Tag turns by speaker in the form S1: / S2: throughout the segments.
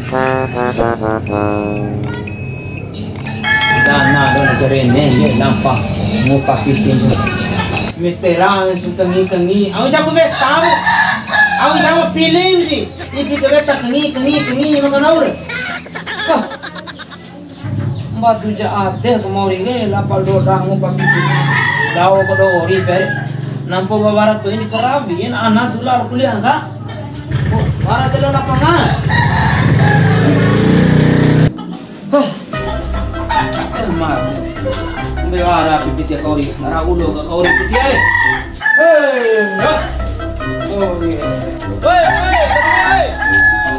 S1: Dana don kerene ye nampak muka pitin. Veteran kengi. Aku jago bet tahu. Aku jago film sih. Ini kita kengi makan aur. Mbak tuja ade kemari ke lapal do dangu papitin. Dawo ko do ori per. Nampo babarat to ini kerabi anak tular kuliah ka. Barat lo lapangan. Mar. Bewara pipit ya kauri. Ara ulo ka kauri pipit ay. Hei.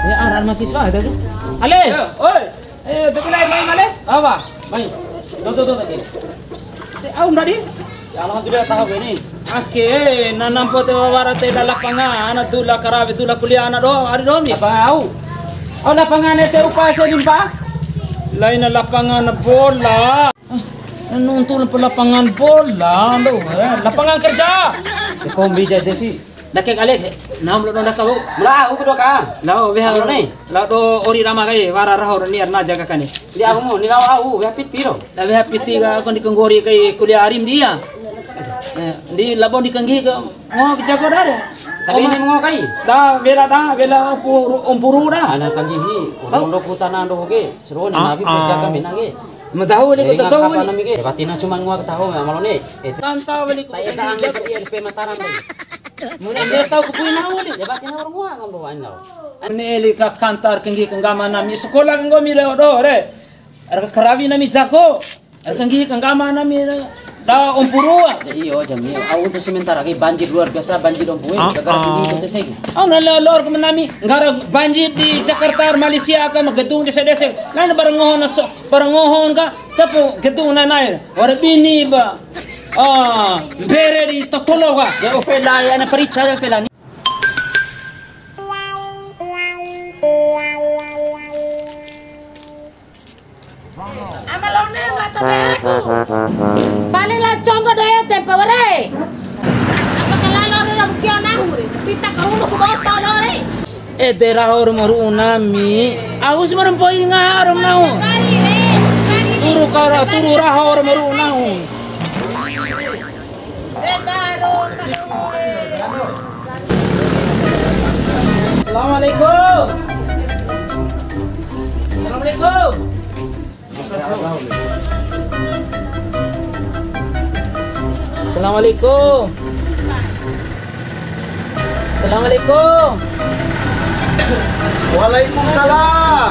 S1: Ya aran mahasiswa ada tuh. Ale. Oi. Bekulai main ale? Apa? Main. Do tadi. Au tadi? Ya alhamdulillah tahu ini. Ake nanampo te bewara te lapangan ana tula karabi tula kuliah ana do ari do mi. Apa au? Au lapangan te upaya sedimpa? Lain na lapangan bola. Nonton pa lapangan bola. Lapangan kerja. Kung bija desi. Dakek Alex. Nam lo ndak kau. Mula aku do ka. Lao we ha ni. Lao do ori rama kai wara raho ni arna jaga kani. Dia aku mo ni lao au we pitiro. Da we piti ga kon di konggori kai kuliah arim dia. Di labon di kanggi ka. Mo jago dare. Tapi ini mau kai. Bela umpuru dah. Anak kanggi hi. Orang do kutanan do ge. Seru ni nabi perjaga minange. Madahu le ko tahu ni. Nami ge. Batina cuma ngua tahu malo ni. Tanta beli ko. Tai da angge ko LP mataram ni. Muna dia tahu ko puina uli. Batina orang ngua ngam do anau. Ni eli ka kantar kanggi kangama nami sekolah kanggo mi le do re. Ar karawi nami jako. Ar kanggi kangama nami da umpuru. Iyo jami. Aku tu sementara lagi banjir luar biasa banjir ompuin. Gara tinggi itu segi. Nah lor ke nami gara banjir di Jakarta Malaysia ka gedung desa-desa. Lain barengohon ka tapu gedung nair. War bini ba. Bere di totolo ka. Ya ofela ya na paricha ya ofela.
S2: Amalone mata aku. Paling lancong ko daya tempo re. Apa kalalo na bukyo na huri. Pita karuno ko boto dore.
S1: Dera or maru nami. Agus marum poi nga arum nau. Turu kara turu raha or maru nau. Assalamualaikum. Assalamualaikum. Assalamualaikum. Assalamualaikum.
S3: Waalaikumsalam.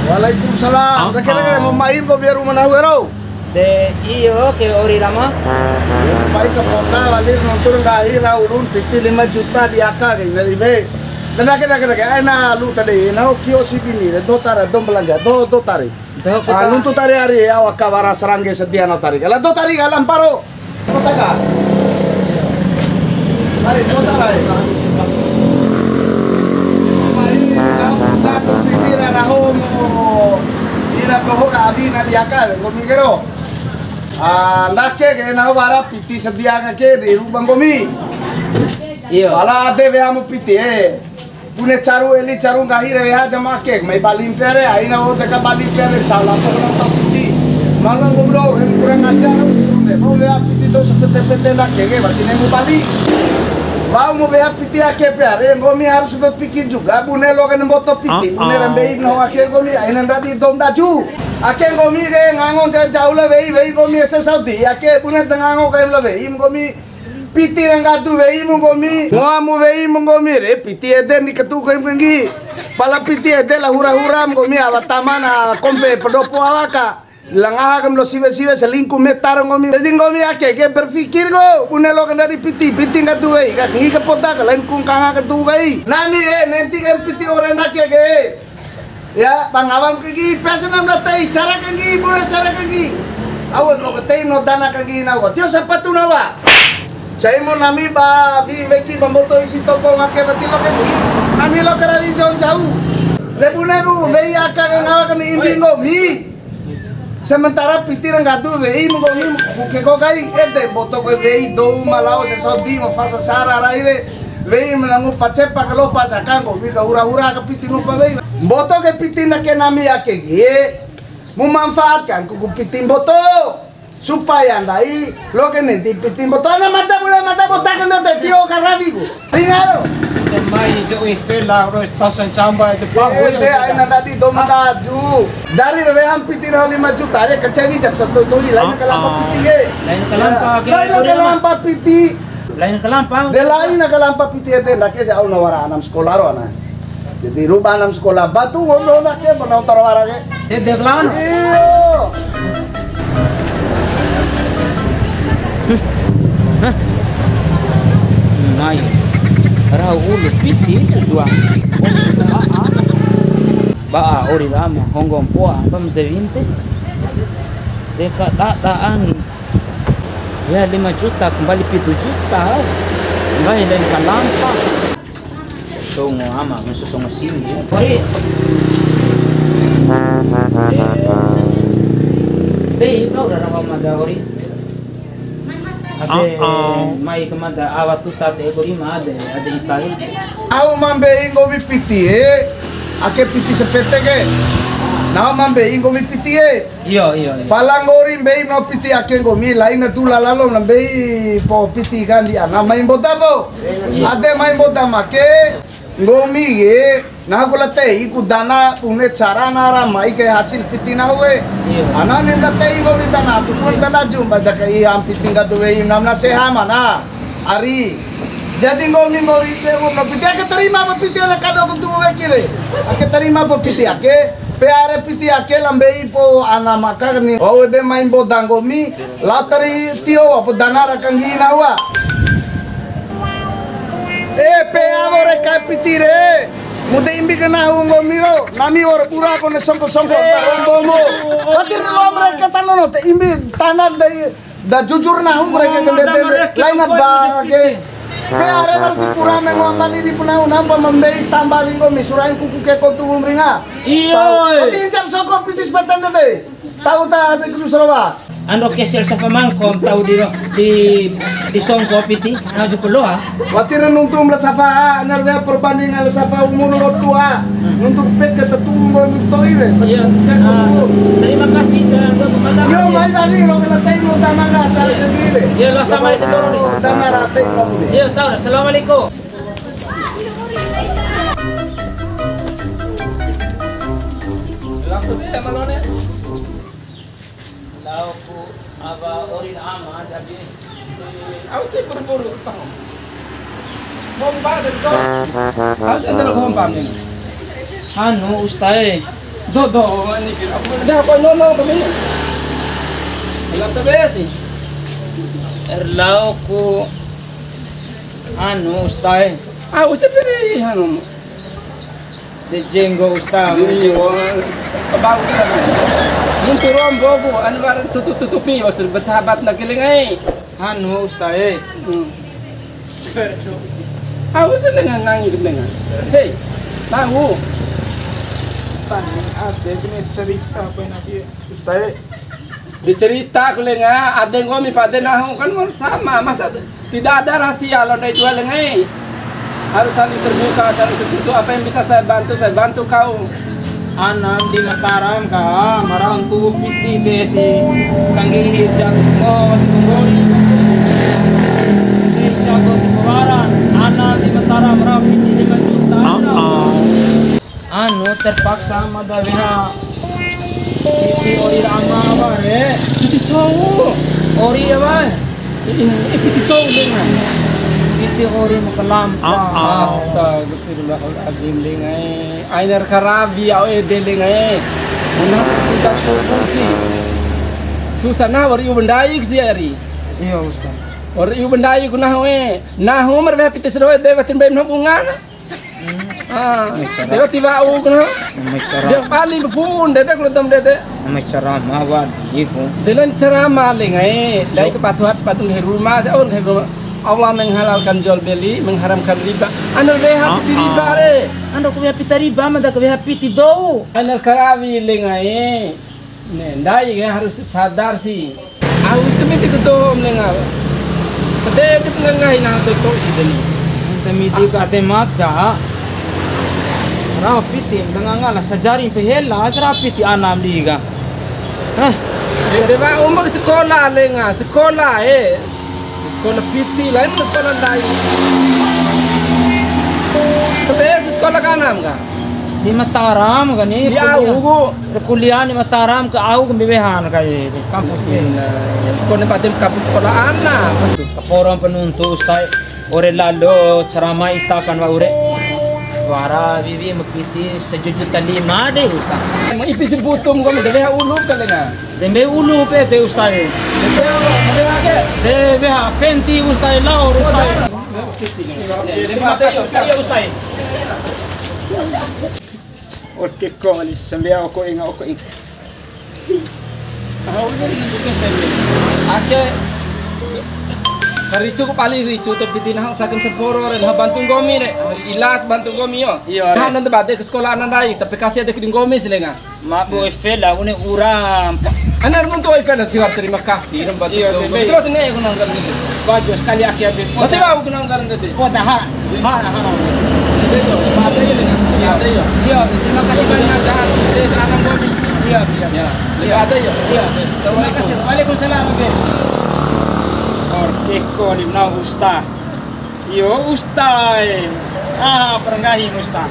S3: Waalaikumsalam. Kira-kira mau main kok biar rumah nahu
S1: De iyo ke ori rama.
S3: Baik ke kota balik nonton dahir urun piti 5 juta di akak ini be. Dan kira-kira enak lu tadi nau kios ini do tara dom belanja do tari. Nuntu tari hari awak kabara serangge sedia no tari. Kalau do tari kalam paro. Kota ka. Mari do tarai. Tato pitira raho mo ira koho abi na diakal gomi gero. Nake ke na bara piti sedia ke di rubang gomi.
S1: Iyo.
S3: Ala ade veamo piti Pune caru eli caru ngahire veha jama ke mai balim pere aina o teka balim pere chala pora ta piti. Manga ngobro kurang ajar mo veha piti do sepete-pete na ke batine mo bali. Bau mo veha piti ake pere ngomi harus berpikir juga bune lo kan boto piti bune rembei no ake ngomi aina ndadi dom daju. Ake ngomi ke ngangon jauh le vei ngomi ese saudi ake bune tengango ke le vei ngomi piti rangatu vei mungomi ngoamu vei mungomi re piti ede ni ketu kaim kengi pala piti ede la hura-hura mungomi awatamana kompe pedopo awaka langaha kam lo sive selingkuh metar ngomi jadi ngomi ake ke berpikir go punelo kan dari piti ngatu vei ka ngi kepota ka lain kung kanga ketu vei nami nanti kan piti orang ake ke ya pangawam kengi pesanam datai cara kengi boleh cara kengi awal lo ketei no dana kengi nawa tio sepatu nawa saya mau nami ba vi meki bamboto isi toko ngake bati lo kengi nami lo karawi jauh lebuna ku vei aka ngawa kan imbingo mi sementara pitir ngadu vei mo mi buke ko kai ede boto ko vei do malao se sodi mo fasa sara raire vei melangu pacepa kalau pasakan ko mi ka hura-hura ka pitingo pa vei Boto ke piti na ke nami ake ge. Memanfaatkan kuku piti boto supaya ndai lo ke nanti piti boto na mata botak na te tio karabi ku. Tingalo.
S1: Mai jo ifela ro stasan chamba itu pak.
S3: Ai na tadi domda ju. Dari reham piti na 5 juta re kecewi jak satu tu lain kelampa piti ge.
S1: Lain kelampa ke.
S3: Lain kelampa piti.
S1: Lain kelampa.
S3: De lain kelampa piti de nak ke jauh nawara anam sekolah ro ana. Jadi rubah anam sekolah batu ngono nak ke bonau tarwara ke.
S1: De kelan.
S3: Iyo.
S1: Mai. Rau ulu piti tujuan. Ba ori lama honggong poa pam de 20. Deka tak angin. Ya 5 juta kembali 7 juta. Ngai dan kalampa. Songo ama mesusongo sini. Ori. Be kau dah rawa mada ori. Ade mai kemada awat tuta te ori made ade ikai.
S3: Au mambe ingo mi piti ake piti sepete ke. Nah mambe ingo mi piti
S1: Iyo.
S3: Palangori mbei no piti ake ngo mi lain tu lalalo mbei po piti kan dia na main boda po. Ade main boda make ngomi ge na gula te iku dana une cara nara mai ke hasil piti na we. Anane na te ingo mi dana pun dana jumpa da ke am piti ga duwe namna sehama na. Ari jadi ngomi ngori pe no piti ake terima po piti ala kado ko tu we kire. Ake terima po piti ake peare piti ake lambei po ana makarni o de main bodango mi latari tio apo danara kangina wa pe avore kai pitire mude imbi kana hungo miro nami or pura kone songko rombo patir lo mereka tanono te imbi tanah da jujur na hum mereka kende lain ba ke peare versi pura mengo amali di punau nampa membei tambali ko misurain kuku ke kontu umringa
S1: Iyo.
S3: Pati jam soko pitis batan deh. Tahu tak ada kudu Sarawak.
S1: Ando kesel sa pamangkom tau di songko piti aju pelo ha.
S3: Watir nuntum la safa narga perbandingan la safa umur tua. Nuntuk pek ke tetum toire.
S1: Iya. Terima kasih dan kepada
S3: Yo mai tadi lo kena tengok tamanga cara kegile.
S1: Iya lo sama si Doro nih.
S3: Tamara tengok.
S1: Iya tahu dah. Assalamualaikum. Laku dia malone. Laku aba orin ama jadi
S4: Aku sih buru-buru tahu. Mau pada do. Aku entar kau paham ni.
S1: anu ustae.
S4: Do ini kira aku dah apa nono kami. Alam tabe sih.
S1: Erlau ku anu ustae.
S4: Aku sih pilih anu.
S1: De jenggo ustae.
S4: Bagus lah. Untuk rombo anu barang tutupi wasir bersahabat nak kelingai.
S1: Anu ustae.
S4: Aku seneng nang hidup dengan. Hei, tahu.
S3: Ada ini cerita apa nanti ustaz.
S4: Dicerita kelenga ada yang kami pada nahu kan sama masa tidak ada rahasia kalau dari dua lengai harus saling terbuka saling tertutup apa yang bisa saya bantu kau
S1: Anam di Mataram ka marang tu piti besi kanggi jago mo tunggori di jago kewaran anam di Mataram marang piti 5 juta anu terpaksa madawiha piti ori rama bare
S4: piti cowok
S1: ori apa
S4: ini piti cowok dengan
S1: piti ori makalam
S4: astagfirullahaladzim lengai ainar karabi au lengai unas tidak fungsi susah nah wari ubendai si ari
S1: iya ustaz
S4: wari ubendai kunah we nahu merbe piti sedoe dewatin bae bungan dewa tiba u kunah dia paling befun dede kelutam dede
S1: cara mawad iku
S4: dengan cara maling dari kepatuhan sepatu rumah saya rumah Allah menghalalkan jual beli, mengharamkan riba. Anu reha piti riba re.
S1: anu ku pita riba mada ku piti do
S4: Anu karawi lengai. Nendai harus sadar sih. Harus temiti ketom lenga. Pede je pengangai na to ini.
S1: temiti ka te mata Rapiti dengan ngalah sejaring pehela rapiti anam liga. Hah,
S4: Dia ba umur sekolah lenga, sekolah sekolah piti lain sekolah lain. Sekolah kanam ka?
S1: di Mataram kan ni.
S4: Di Augu.
S1: Kuliah di Mataram ke Augu bebehan kayak di kampus ni.
S4: Kau ni patim kampus sekolah anak.
S1: Kaporan penuntut ustaz ore lalu ceramah itakan wa ure. Wara vivi mekiti sejujuta 5 deh ustaz.
S4: Mau ipis butum kau mendele ulu ka lenga.
S1: Dembe ulu pe te ustaz. Debe ha penti ustaz lau ustaz. Terima kasih ustaz.
S3: Oke kali sembia oko inga.
S4: Ake Ricu ko paling ricu tapi tinah sakem seporo ren bantung gomi ne ilat bantung gomi yo.
S1: Iya.
S4: Kan nanti bade ke sekolah anak dai tapi kasih ada keding gomi selenga.
S1: Ma boy fela une uram.
S4: Anar mun to ifela terima kasih ren bantu. Terus ne ko nang garan itu.
S1: Baju sekali aki abis.
S4: Mesti ba ko nang garan itu.
S1: Oh dah. Ha.
S4: Itu bade yo lenga. Ada yo.
S1: Iya, terima kasih banyak.
S4: Jangan sukses anak gomi.
S1: Iya.
S4: Ya. Ada yo.
S1: Iya. Terima kasih. Waalaikumsalam. Keko ni na ustaz. Yo ustaz. Perengahi ustaz.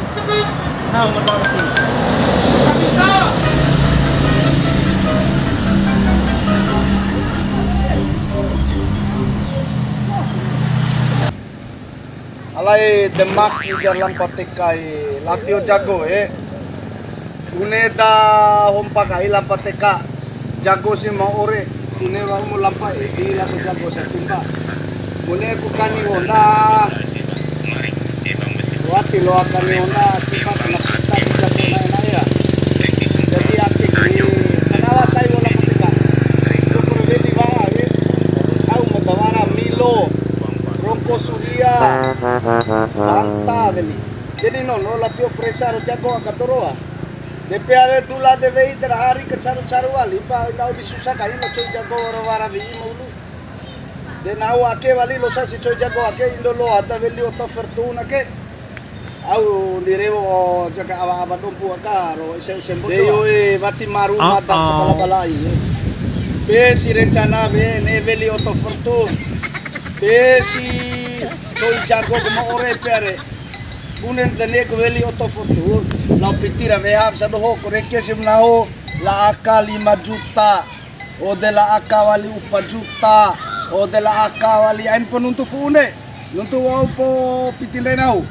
S1: Mengerti.
S3: Alai demak di jalan patekai latio jago uneda hompakai lampateka jago si mau ore une wa mo lampa di la jago sa timba mune ku kani onda wati lo akani onda timba kana kita jago na ya jadi ati ni sanawa sai wala pateka to provedi va au modawara milo Rongko Surya Fanta beli. Jadi no latio presa jago akatoroa. DPR tula deve iter hari ke caru-caru wali pa lau disusah kai lo coy jago wara vi mulu. De nau ake wali lo sa si coy jago ake indo lo ata beli oto fortuna ke. Au direwo jaga awa dompu akaro ise sembo. Deyo bati maru mata sepala balai. Be si rencana be ne beli oto fortuna. Besi coy jago como ore pere unen tene ko veli oto foto la pitira veha sa doho koreke simnao la aka 5 juta o de la aka wali 4 juta o de la aka wali ain penuntu fune nuntu wau po pitinde nau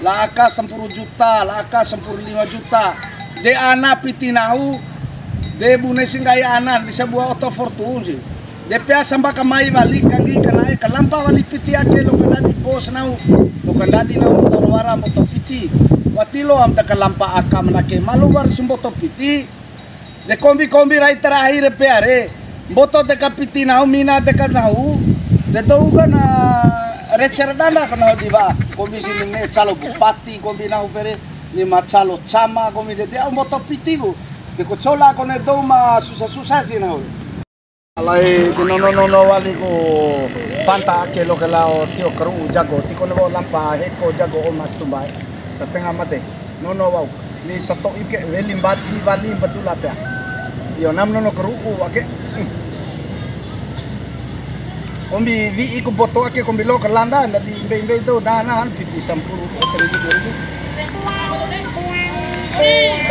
S3: la aka 10 juta la aka 5 juta de ana pitinahu de bune singai anan bisa buat oto fortun sih DPA samba kamai wali kangi kanai kalampa wali piti ake lo kanadi bos nau lo kanadi nau torwara moto piti watilo am ta kalampa aka manake malu war sumboto piti de kombi rai terakhir peare boto de kapiti nau mina de kanau de to kana recerdana kana diba kombi sini ne calo bupati kombi nau pere lima calo chama kombi de am boto piti go de kocola kone do ma susah sih nau alai no wali ko fanta ke lo kelao tio karu jago ti kono lampa heko jago o mas tumbai sa tengah mate no wau ni sato ike weli bali betul apa yo nam no karu ake ombi vi iku boto ake kombi lo kelanda di imbe itu dana piti sampuru teribu 2000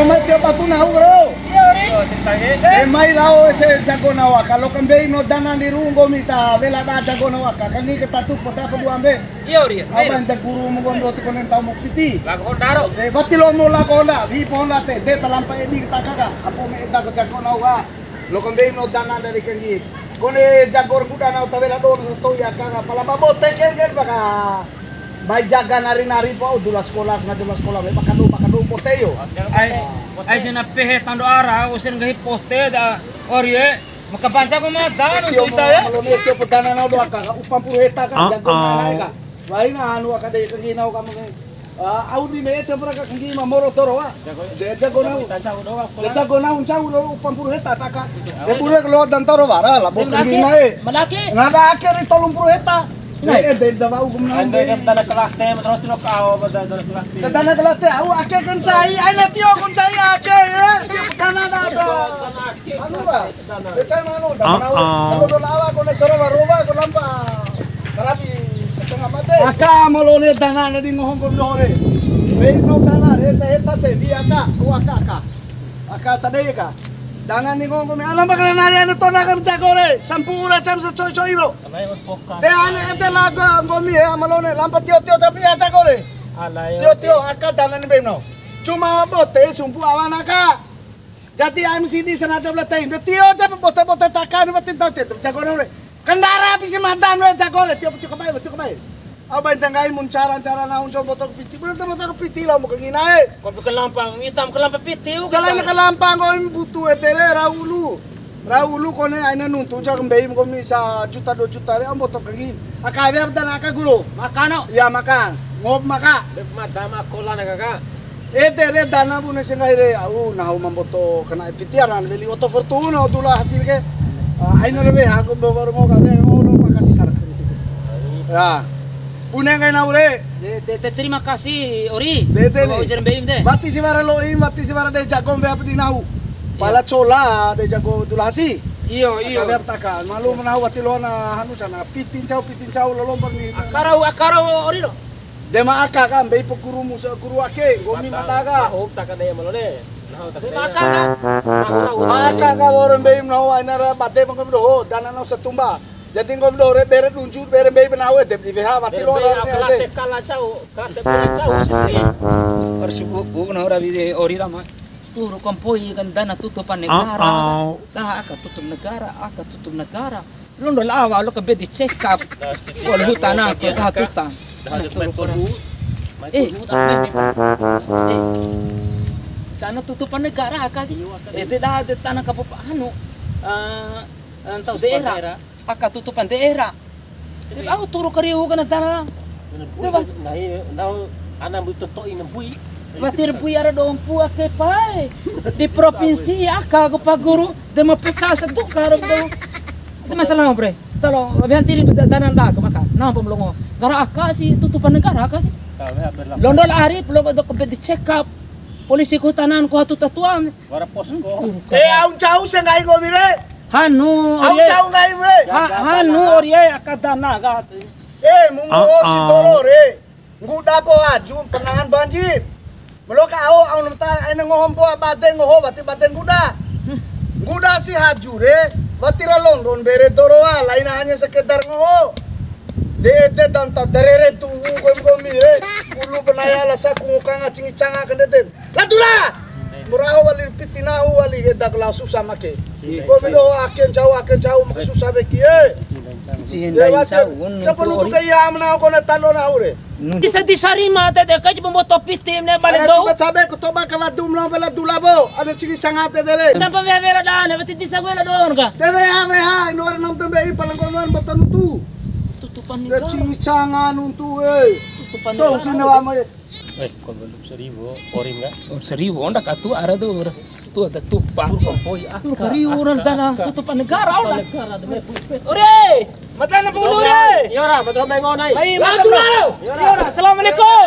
S3: Omai tio batu na bro mai lao ese jago nawa kalau kembei no dana di rungo mita vela da jago nawa kangi ketatu pota ko ambe
S1: Iya ori.
S3: apa ente guru mo gondo to konen tamu piti
S1: Lago daro.
S3: batilo mo la konda vi ponda te de talampa edi takaka apo me da ko jago nawa lo kembei no dana dari kangi kone jagor kuda na tavela do to ya kanga pala babo te ken baka bai jaga nari-nari po dula sekolah be pakadu poteyo
S1: Ai jena pehe tando ara usen gahi poste da orie makapanca ko mata no tuita ya.
S3: Kalau ni ke petana na do aka upang puro heta ka jago na ka. Wai na anu aka de kangi na ka mo. Audi me ete pra ka kangi ma moro toro wa. De jago na un chau do upang puro heta ta ka. De puro lo dan toro bara la bo kangi na
S1: Malaki.
S3: Ngada ake ri tolong puro heta. Dari dawa hukum na
S1: Anda kan tanah kelas teh, terus tinok kau pada tanah kelas teh.
S3: Tadana kalate, aku ake kencai, ay natio kencai ake ya. Kana na to. Anu ba? Becai mano, kalau do lawa ko na soro roba ko lampa. Karabi setengah mate. Aka molone dana na di ngohong ko lore. Be no dana re sa heta se di aka, aka. Aka tade ka. Dangan ni ngohong ko me alam ba kana nari anu to na kam chakore. Sampura cham sa choi ro. Te ane ete laga ngomi he amalone lampa tio tapi ya chakore. Tio aka dana ni be no. Cuma bote sumpu awan aka. Jadi MCD sana coba tain. Tio tapi bosa-bosa cakan batin tau te chakore re. Kendara pisi mantan we chakore tio kamay. Abay tangay mun cara na unso botok piti. Botok piti lah mo kaginae.
S1: Kau ke lampang, hitam ke lampang pitiu.
S3: Kalana kalampang ko butu etere Raulu ko ne aina nuntu jak mbei mo mi sa juta 2 juta re am botok kagin. Akabe dan aka guru.
S1: Makano.
S3: Ya makan. Ngob maka.
S1: Madama kola na kakak.
S3: Etere dana bune sengai re au na hu mamboto kana pitiaran beli auto fortuna dula hasil ke. Aina lebe aku baru mau kabe mau makasih sarak. Ya. Punya ngai naure.
S1: Terima kasih Ori.
S3: Dete
S1: Bawa ujian beim deh.
S3: Mati si bara loim, mati si bara de jago be apdi nahu. Pala cola de jago dulasi.
S1: Iyo.
S3: Kabe aptakan. Malu menahu ati lona hanu sana pitin cau lolombar ni.
S1: Akarau Ori lo.
S3: Dema aka kan be pokuru musa kuru ake gomi mataga.
S1: Oh tak ada yang malone.
S3: Aka ka orang beim nahu ainara bate mangko do dana no setumba. Jadi ngom do bere lunjut bere be benahu de di ha mati lo ora
S1: Kelas kala cau sisi. Persubuh na ora bide Ori lama. Turu kompoi kan dana tutupan negara. Dah aka tutup negara. Lu ndo lawa lu ke bedi check up. Wal hutana ke dah tutan. Tanah tutupan negara aka sih. Dah tanah kabupaten tahu daerah. Aka tutupan daerah. Jadi aku turu kariu kana tanah. Coba. Anak butuh to inembui. Matir bui ada dompu ake pai. Di provinsi aka ko paguru de mapecah satu karab do. Itu masalah bre. Tolong bianti di tanah dak maka. Nah pemlongo. Gara aka sih tutupan negara aka sih. Londol arif lo do ke check up. Polisi hutanan ko tatuan.
S4: Wara posko.
S3: Aun jauh sengai gomire.
S1: Hanu
S3: Aun jauh ngai bre.
S1: Hanu Orie akadana gat.
S3: Mungo si toro re. Nguda po aju penangan banjir. Melo ka aun ta aina ngohom po baden ngoho bati baden nguda. Nguda si haju re. Batira London bere toroa lain hanya sekedar ngoho. Dete tanta derere tu gomi re. Ulu penaya lasa kungukanga cingicanga kendete. Latula. Muraho wali pitinahu wali edak la susah make. Gomi do aken jauh make susah beki
S1: Cihendain cau.
S3: Ta perlu tu kaya amna ko na talo na ure.
S1: Bisa disarima tete kaj pemboto pitim ne balik do.
S3: Coba sabe ko toba kala dumla bala dulabo. Ada cingicanga te dere.
S1: Tanpa vera dana beti disagwela don ka.
S3: Debe ha no nam tambe ipalanggonon boton tu.
S1: Tutupan
S3: Da
S1: negara.
S3: cingicanga nuntu
S1: Tutupan
S3: Cau sinawa mo.
S4: Kau belum 1000 Ori enggak?
S1: 1000 onda katu ara do. Tu ada tupang kompoi aka. Kari orang tanah tutupan negara ona. Ore! Mata na pulu ore.
S4: Yora, betul mengonai.
S1: Baik,
S3: Latula.
S1: Yora, assalamualaikum.